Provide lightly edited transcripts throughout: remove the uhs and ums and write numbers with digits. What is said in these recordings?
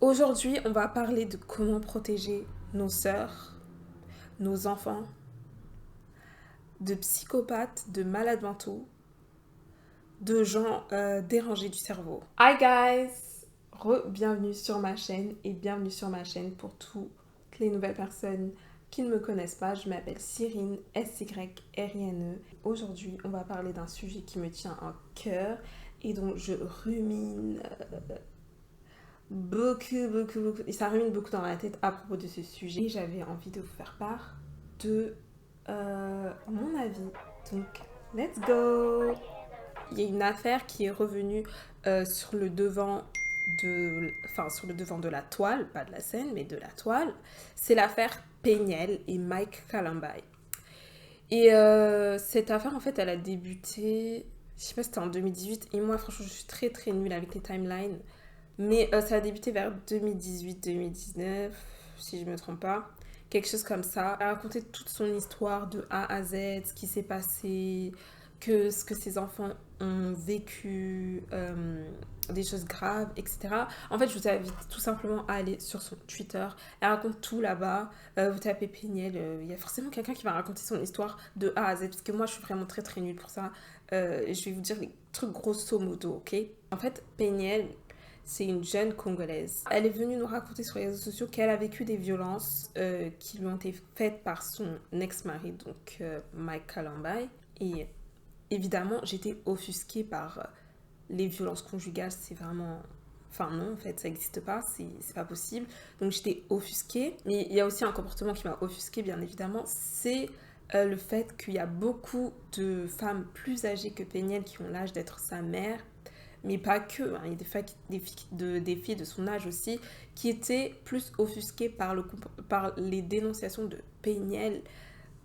Aujourd'hui, on va parler de comment protéger nos sœurs, nos enfants, de psychopathes, de malades mentaux, de gens dérangés du cerveau. Hi guys! Bienvenue sur ma chaîne et bienvenue sur ma chaîne pour toutes les nouvelles personnes qui ne me connaissent pas. Je m'appelle Cyrine, S-Y-R-I-N-E. Aujourd'hui, on va parler d'un sujet qui me tient à cœur et dont je rumine beaucoup. Et ça rumine beaucoup dans ma tête à propos de ce sujet. J'avais envie de vous faire part de mon avis. Donc, let's go! Il y a une affaire qui est revenue sur le devant de la toile, pas de la scène, mais de la toile. C'est l'affaire Peniel et Mike Columbine. Et cette affaire, en fait, elle a débuté, je sais pas si c'était en 2018, et moi, franchement, je suis très très nulle avec les timelines. Mais ça a débuté vers 2018-2019, si je me trompe pas. Quelque chose comme ça. Elle a raconté toute son histoire de A à Z, ce qui s'est passé, ce que ses enfants ont vécu, des choses graves, etc. En fait, je vous invite tout simplement à aller sur son Twitter. Elle raconte tout là-bas. Vous tapez Peniel, il y a forcément quelqu'un qui va raconter son histoire de A à Z, parce que moi, je suis vraiment très très nulle pour ça. Je vais vous dire les trucs grosso modo, ok? En fait, Peniel, c'est une jeune Congolaise. Elle est venue nous raconter sur les réseaux sociaux qu'elle a vécu des violences qui lui ont été faites par son ex-mari, donc Mike Columbine. Et évidemment, j'étais offusquée par les violences conjugales. C'est vraiment... Enfin non, en fait, ça n'existe pas, c'est pas possible. Donc j'étais offusquée. Mais il y a aussi un comportement qui m'a offusquée, bien évidemment. C'est le fait qu'il y a beaucoup de femmes plus âgées que Peniel qui ont l'âge d'être sa mère, mais pas que, hein. Il y a des filles de son âge aussi qui étaient plus offusquées par les dénonciations de Peniel.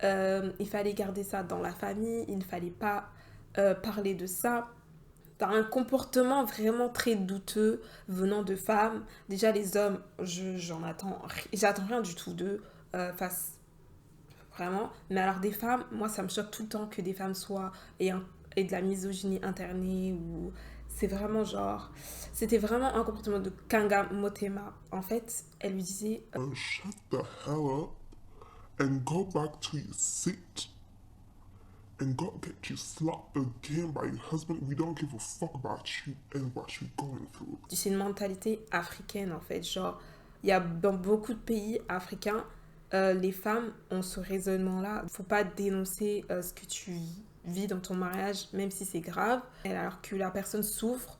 Il fallait garder ça dans la famille, il ne fallait pas parler de ça. T'as un comportement vraiment très douteux venant de femmes. Déjà les hommes, j'attends rien du tout d'eux, face vraiment. Mais alors des femmes, moi ça me choque tout le temps que des femmes et de la misogynie internée ou c'est vraiment genre, c'était vraiment un comportement de Kanga Motema. En fait, elle lui disait Shut the hell up and go back to your seat and go get you slapped again by your husband. We don't give a fuck about you and what you're going through. c'est une mentalité africaine en fait, genre il y a dans beaucoup de pays africains, les femmes ont ce raisonnement-là. Faut pas dénoncer ce que tu vis dans ton mariage, même si c'est grave, alors que la personne souffre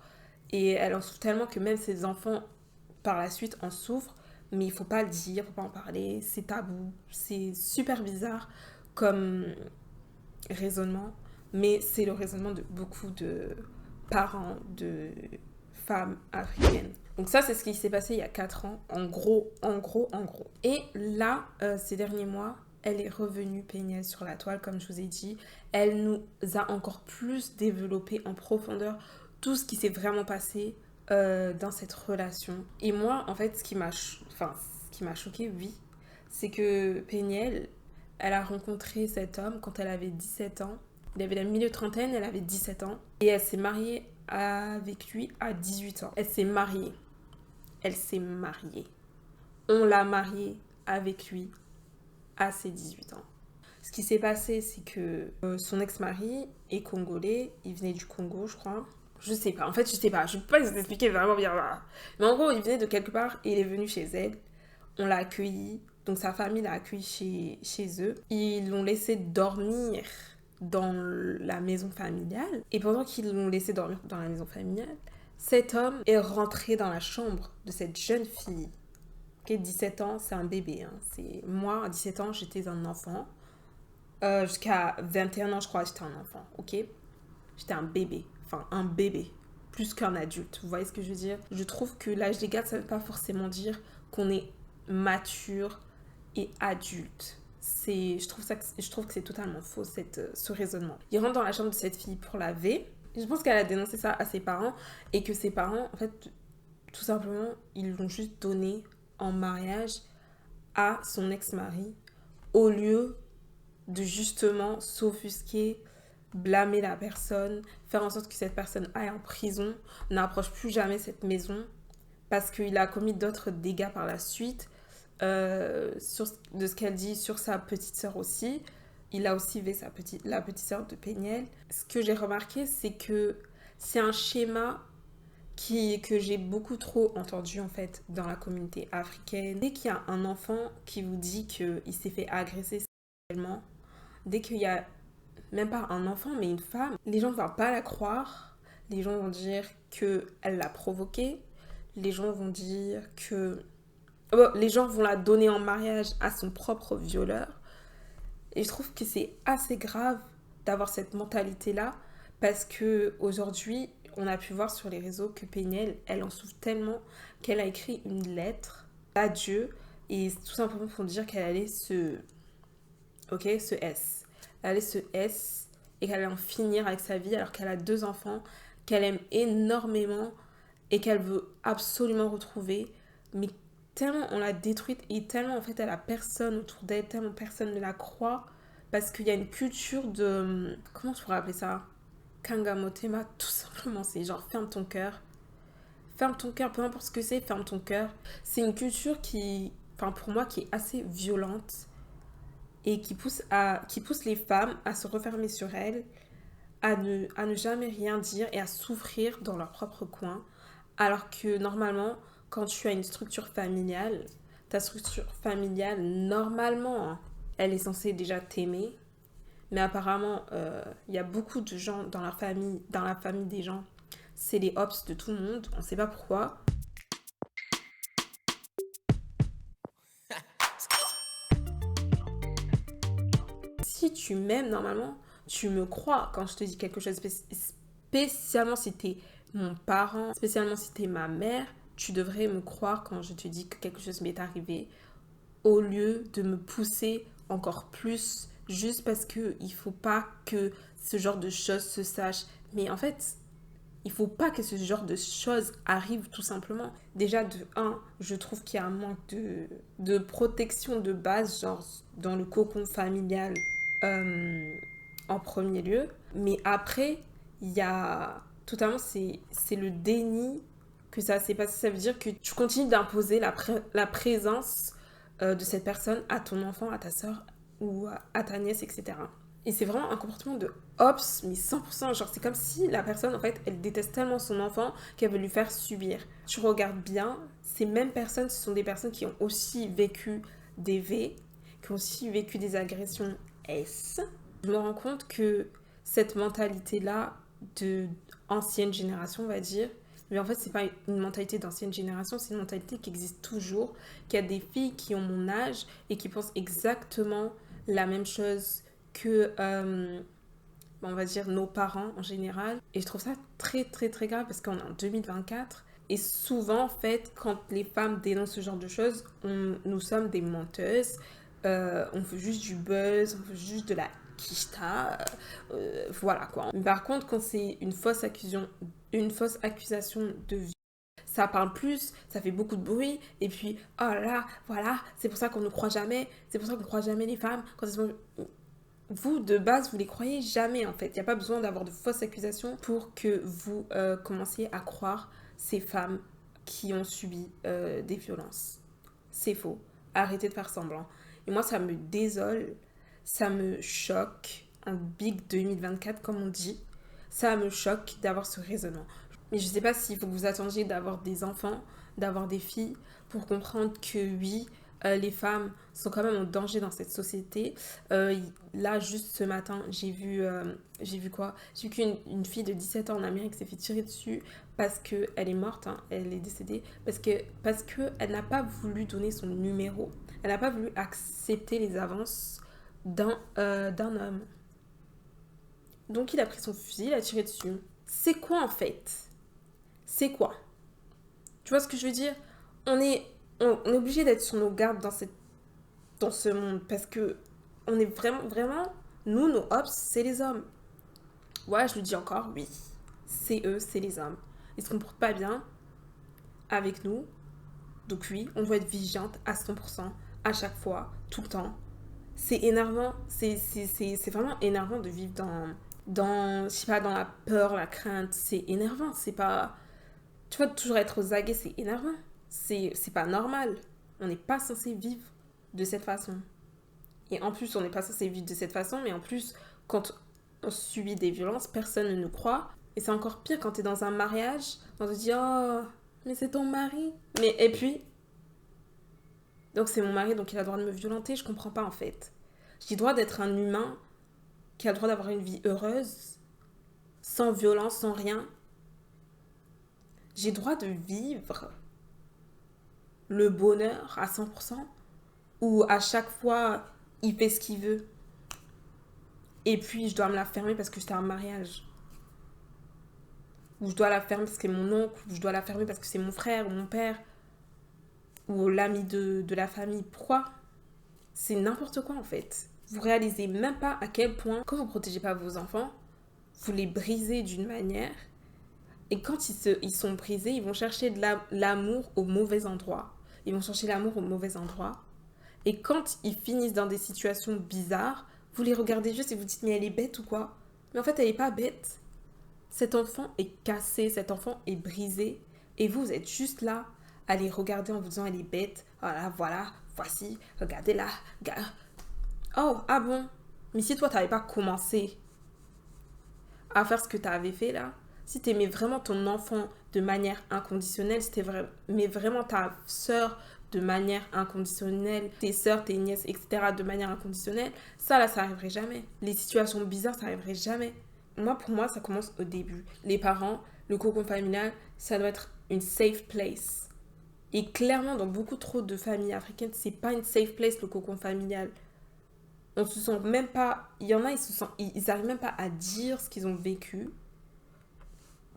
et elle en souffre tellement que même ses enfants par la suite en souffrent, mais il faut pas le dire, faut pas en parler, c'est tabou, c'est super bizarre comme raisonnement, mais c'est le raisonnement de beaucoup de parents de femmes africaines. Donc ça, c'est ce qui s'est passé il y a 4 ans, en gros. Et là, ces derniers mois, elle est revenue Peniel sur la toile, comme je vous ai dit. Elle nous a encore plus développé en profondeur tout ce qui s'est vraiment passé dans cette relation. Et moi, en fait, ce qui m'a choqué, oui, c'est que Peniel, elle a rencontré cet homme quand elle avait 17 ans. Il avait la milieu trentaine, elle avait 17 ans. Et elle s'est mariée avec lui à 18 ans. Elle s'est mariée. On l'a mariée avec lui à ses 18 ans. Ce qui s'est passé, c'est que son ex-mari est congolais. Il venait du Congo, je crois. Je sais pas. En fait, je sais pas. Je peux pas vous expliquer vraiment bien. Mais en gros, il venait de quelque part et il est venu chez elle. On l'a accueilli. Donc sa famille l'a accueilli chez eux. Ils l'ont laissé dormir dans la maison familiale. Et pendant qu'ils l'ont laissé dormir dans la maison familiale, cet homme est rentré dans la chambre de cette jeune fille. Okay, 17 ans, c'est un bébé. Hein. Moi, à 17 ans, j'étais un enfant. Jusqu'à 21 ans, je crois, j'étais un enfant. Ok, j'étais un bébé. Enfin, un bébé. Plus qu'un adulte. Vous voyez ce que je veux dire? Je trouve que l'âge légal, ça ne veut pas forcément dire qu'on est mature et adulte. Je trouve que c'est totalement faux, ce raisonnement. Il rentre dans la chambre de cette fille pour la laver. Je pense qu'elle a dénoncé ça à ses parents et que ses parents, en fait, tout simplement, ils l'ont juste donné en mariage à son ex-mari au lieu de justement s'offusquer, blâmer la personne, faire en sorte que cette personne aille en prison, n'approche plus jamais cette maison parce qu'il a commis d'autres dégâts par la suite, de ce qu'elle dit sur sa petite sœur aussi. Il a aussi vu la petite sœur de Péniel. Ce que j'ai remarqué, c'est que c'est un schéma que j'ai beaucoup trop entendu en fait dans la communauté africaine. Dès qu'il y a un enfant qui vous dit qu'il s'est fait agresser sexuellement, dès qu'il y a même pas un enfant mais une femme, les gens ne vont pas la croire. Les gens vont dire qu'elle l'a provoqué. Les gens vont dire que... les gens vont la donner en mariage à son propre violeur. Et je trouve que c'est assez grave d'avoir cette mentalité-là parce que aujourd'hui, on a pu voir sur les réseaux que Péniel, elle en souffre tellement qu'elle a écrit une lettre à Dieu et tout simplement pour dire qu'elle allait se S. Elle allait se S et qu'elle allait en finir avec sa vie alors qu'elle a 2 enfants, qu'elle aime énormément et qu'elle veut absolument retrouver. Mais tellement on l'a détruite et tellement en fait elle a personne autour d'elle, tellement personne ne la croit parce qu'il y a une culture de... Comment je pourrais appeler ça? Kangamotema, tout simplement, c'est genre ferme ton cœur. Ferme ton cœur, peu importe ce que c'est, ferme ton cœur. C'est une culture qui, enfin pour moi, qui est assez violente et qui pousse les femmes à se refermer sur elles, à ne jamais rien dire et à souffrir dans leur propre coin. Alors que normalement, quand tu as une structure familiale, ta structure familiale, normalement, hein, elle est censée déjà t'aimer. Mais apparemment, il y a beaucoup de gens dans la famille des gens, c'est les hops de tout le monde, on ne sait pas pourquoi. Si tu m'aimes normalement, tu me crois quand je te dis quelque chose, spécialement si t'es mon parent, spécialement si t'es ma mère, tu devrais me croire quand je te dis que quelque chose m'est arrivé, au lieu de me pousser encore plus juste parce que il faut pas que ce genre de choses se sache. Mais en fait, il faut pas que ce genre de choses arrive tout simplement. Déjà, de un, je trouve qu'il y a un manque de protection de base, genre dans le cocon familial euh, en premier lieu. Mais après, il y a totalement, c'est le déni que ça s'est passé. Ça veut dire que tu continues d'imposer la présence de cette personne à ton enfant, à ta soeur ou à ta nièce, etc. Et c'est vraiment un comportement de ops, mais 100%. Genre, c'est comme si la personne, en fait, elle déteste tellement son enfant qu'elle veut lui faire subir. Tu regardes bien, ces mêmes personnes, ce sont des personnes qui ont aussi vécu des V, qui ont aussi vécu des agressions S. Je me rends compte que cette mentalité-là de ancienne génération, on va dire, mais en fait, c'est pas une mentalité d'ancienne génération, c'est une mentalité qui existe toujours, qu'il y a des filles qui ont mon âge et qui pensent exactement la même chose que, on va dire, nos parents en général. Et je trouve ça très, très, très grave parce qu'on est en 2024. Et souvent, en fait, quand les femmes dénoncent ce genre de choses, nous sommes des menteuses. On veut juste du buzz, on veut juste de la quicheta. Voilà quoi. Mais par contre, quand c'est une fausse accusation de viol, ça parle plus, ça fait beaucoup de bruit, et puis, oh là là, voilà, c'est pour ça qu'on ne croit jamais, c'est pour ça qu'on ne croit jamais les femmes. Quand elles sont... Vous, de base, vous les croyez jamais, en fait. Il n'y a pas besoin d'avoir de fausses accusations pour que vous commenciez à croire ces femmes qui ont subi des violences. C'est faux. Arrêtez de faire semblant. Et moi, ça me désole, ça me choque, un big 2024, comme on dit. Ça me choque d'avoir ce raisonnement. Mais je ne sais pas s'il faut que vous attendiez d'avoir des enfants, d'avoir des filles, pour comprendre que oui, les femmes sont quand même en danger dans cette société. Là, juste ce matin, j'ai vu quoi? J'ai vu qu'une fille de 17 ans en Amérique s'est fait tirer dessus parce qu'elle est morte, hein, elle est décédée, parce que elle n'a pas voulu donner son numéro, elle n'a pas voulu accepter les avances d'un homme. Donc il a pris son fusil, il a tiré dessus. C'est quoi en fait? C'est quoi? Tu vois ce que je veux dire? On est obligé d'être sur nos gardes dans ce monde parce que on est vraiment, nous, nos hops, c'est les hommes. Ouais, je le dis encore, oui. C'est eux, c'est les hommes. Ils se comportent pas bien avec nous. Donc oui, on doit être vigilante à 100%, à chaque fois, tout le temps. C'est énervant, c'est vraiment énervant de vivre je sais pas, dans la peur, la crainte. C'est énervant, c'est pas... Tu vois, toujours être aux aguets, c'est énervant. C'est pas normal. On n'est pas censé vivre de cette façon. Et en plus, on n'est pas censé vivre de cette façon, mais en plus, quand on subit des violences, personne ne nous croit. Et c'est encore pire quand t'es dans un mariage, on te dit « Oh, mais c'est ton mari !» Mais, et puis, donc c'est mon mari, donc il a le droit de me violenter, je comprends pas en fait. J'ai le droit d'être un humain qui a le droit d'avoir une vie heureuse, sans violence, sans rien. J'ai le droit de vivre le bonheur à 100%, ou à chaque fois, il fait ce qu'il veut. Et puis, je dois me la fermer parce que c'était un mariage. Ou je dois la fermer parce que c'est mon oncle, ou je dois la fermer parce que c'est mon frère, ou mon père, ou l'ami de la famille. Pourquoi ? C'est n'importe quoi en fait. Vous réalisez même pas à quel point, quand vous ne protégez pas vos enfants, vous les brisez d'une manière. Et quand ils sont brisés, ils vont chercher de l'amour au mauvais endroit. Ils vont chercher l'amour au mauvais endroit. Et quand ils finissent dans des situations bizarres, vous les regardez juste et vous dites « Mais elle est bête ou quoi ?» Mais en fait, elle n'est pas bête. Cet enfant est cassé, cet enfant est brisé. Et vous êtes juste là à les regarder en vous disant « Elle est bête. Voilà, voici, regardez-la. Oh, ah bon? Mais si toi, tu n'avais pas commencé à faire ce que tu avais fait là, si tu aimais vraiment ton enfant de manière inconditionnelle, si tu aimais vraiment ta sœur de manière inconditionnelle, tes sœurs, tes nièces, etc. de manière inconditionnelle, ça arriverait jamais. Les situations bizarres, ça arriverait jamais. Pour moi, ça commence au début. Les parents, le cocon familial, ça doit être une safe place. Et clairement, dans beaucoup trop de familles africaines, c'est pas une safe place, le cocon familial. On se sent même pas... Il y en a, ils arrivent même pas à dire ce qu'ils ont vécu.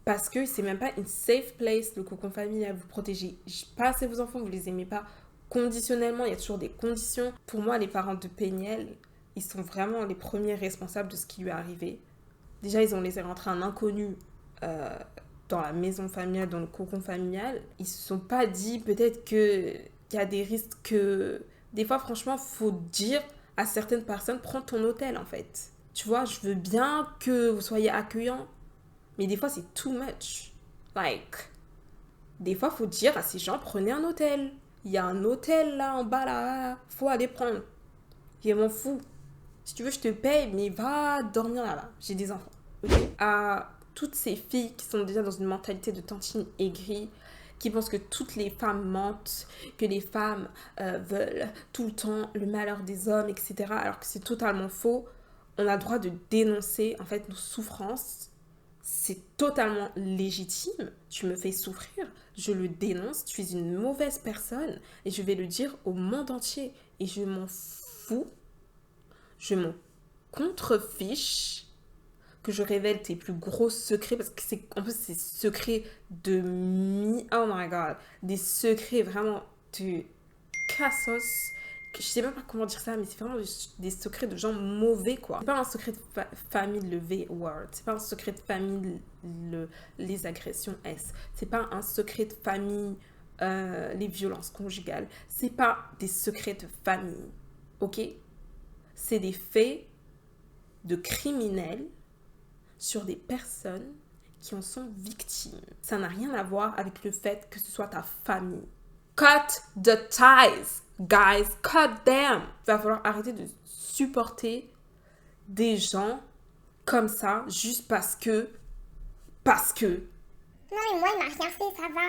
Parce que c'est même pas une safe place, le cocon familial. Vous protégez pas assez vos enfants, vous les aimez pas conditionnellement. Il y a toujours des conditions. Pour moi, les parents de Péniel, ils sont vraiment les premiers responsables de ce qui lui est arrivé. Déjà, ils ont laissé rentrer un inconnu dans la maison familiale, dans le cocon familial. Ils se sont pas dit peut-être qu'il y a des risques que... Des fois, franchement, faut dire à certaines personnes, prends ton hôtel en fait. Tu vois, je veux bien que vous soyez accueillants, mais des fois, c'est too much. Des fois, faut dire à ces gens, prenez un hôtel. Il y a un hôtel là en bas là, faut aller prendre. Je m'en fous. Si tu veux, je te paye, mais va dormir là-bas. J'ai des enfants. Okay. À toutes ces filles qui sont déjà dans une mentalité de tantine aigrie, qui pensent que toutes les femmes mentent, que les femmes veulent tout le temps le malheur des hommes, etc. Alors que c'est totalement faux. On a le droit de dénoncer en fait nos souffrances. C'est totalement légitime. Tu me fais souffrir, je le dénonce. Tu es une mauvaise personne et je vais le dire au monde entier. Et je m'en fous. Je m'en contrefiche que je révèle tes plus gros secrets, parce que en plus c'est secrets de oh my god, des secrets vraiment de cassos, je sais même pas comment dire ça, mais c'est vraiment des secrets de gens mauvais quoi. C'est pas un secret de famille le V-word, c'est pas un secret de famille les agressions S, c'est pas un secret de famille les violences conjugales, c'est pas des secrets de famille, ok? C'est des faits de criminels sur des personnes qui en sont victimes. Ça n'a rien à voir avec le fait que ce soit ta famille. Cut the ties, guys. Cut them. Il va falloir arrêter de supporter des gens comme ça juste parce que... Non, mais moi, il m'a rien fait, ça va.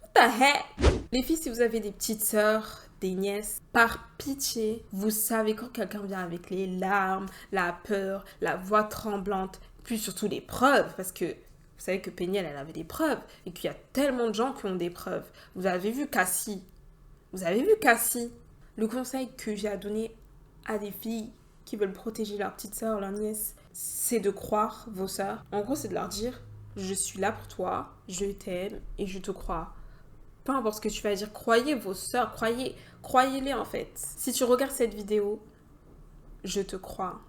What the heck? Les filles, si vous avez des petites sœurs, des nièces, par pitié, vous savez quand quelqu'un vient avec les larmes, la peur, la voix tremblante, puis surtout les preuves, parce que vous savez que Péniel, elle avait des preuves, et qu'il y a tellement de gens qui ont des preuves. Vous avez vu Cassie. Le conseil que j'ai à donner à des filles qui veulent protéger leur petite sœur, leur nièce, c'est de croire vos sœurs. En gros, c'est de leur dire, je suis là pour toi, je t'aime et je te crois. Peu importe ce que tu vas dire, croyez vos sœurs, croyez-les en fait. Si tu regardes cette vidéo, je te crois.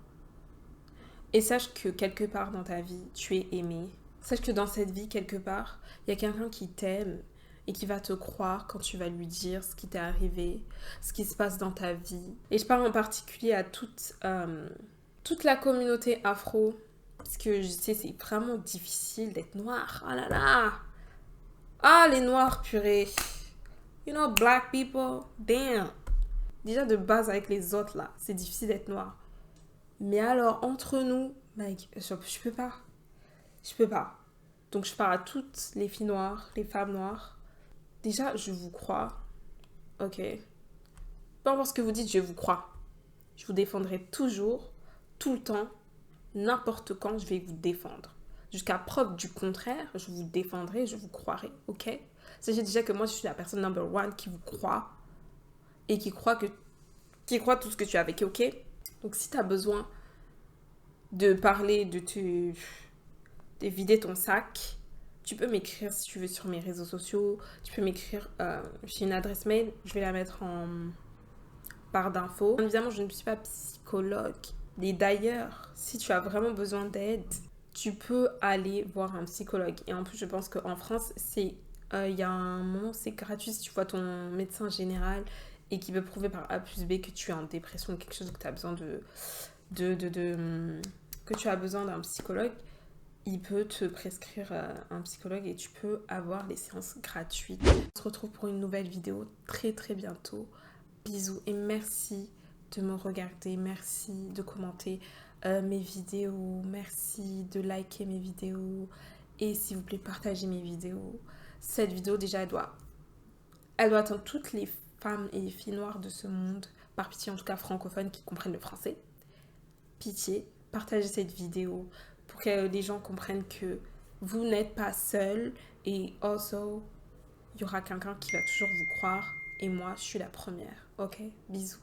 Et sache que quelque part dans ta vie, tu es aimé. Sache que dans cette vie, quelque part, il y a quelqu'un qui t'aime et qui va te croire quand tu vas lui dire ce qui t'est arrivé, ce qui se passe dans ta vie. Et je parle en particulier à toute la communauté afro Parce que je sais, c'est vraiment difficile d'être noir. Oh là là. Ah, les noirs, purée. You know, black people, damn. Déjà, de base, avec les autres, là, c'est difficile d'être noir. Mais alors, entre nous, mec, je peux pas. Je peux pas. Donc, je parle à toutes les filles noires, les femmes noires. Déjà, je vous crois. Ok. Peu importe ce que vous dites, je vous crois. Je vous défendrai toujours, tout le temps, n'importe quand, je vais vous défendre. Jusqu'à preuve du contraire, je vous défendrai, je vous croirai, ok? Sachez déjà que moi, je suis la personne number one qui vous croit et qui croit tout ce que tu as vécu, ok? Donc, si tu as besoin de parler, de vider ton sac, tu peux m'écrire si tu veux sur mes réseaux sociaux. Tu peux m'écrire, j'ai une adresse mail, je vais la mettre en barre d'infos. Évidemment, je ne suis pas psychologue. Et d'ailleurs, si tu as vraiment besoin d'aide, tu peux aller voir un psychologue. Et en plus, je pense qu'en France, il y a un moment, c'est gratuit si tu vois ton médecin général et qui peut prouver par A plus B que tu es en dépression ou quelque chose, que tu as besoin que tu as besoin d'un psychologue. Il peut te prescrire un psychologue et tu peux avoir les séances gratuites. On se retrouve pour une nouvelle vidéo très très bientôt. Bisous et merci de me regarder, merci de commenter mes vidéos, merci de liker mes vidéos et s'il vous plaît partagez mes vidéos. Cette vidéo déjà elle doit atteindre toutes les femmes et les filles noires de ce monde, par pitié en tout cas francophones qui comprennent le français. Pitié, partagez cette vidéo pour que les gens comprennent que vous n'êtes pas seuls et also il y aura quelqu'un qui va toujours vous croire et moi je suis la première. Ok, bisous.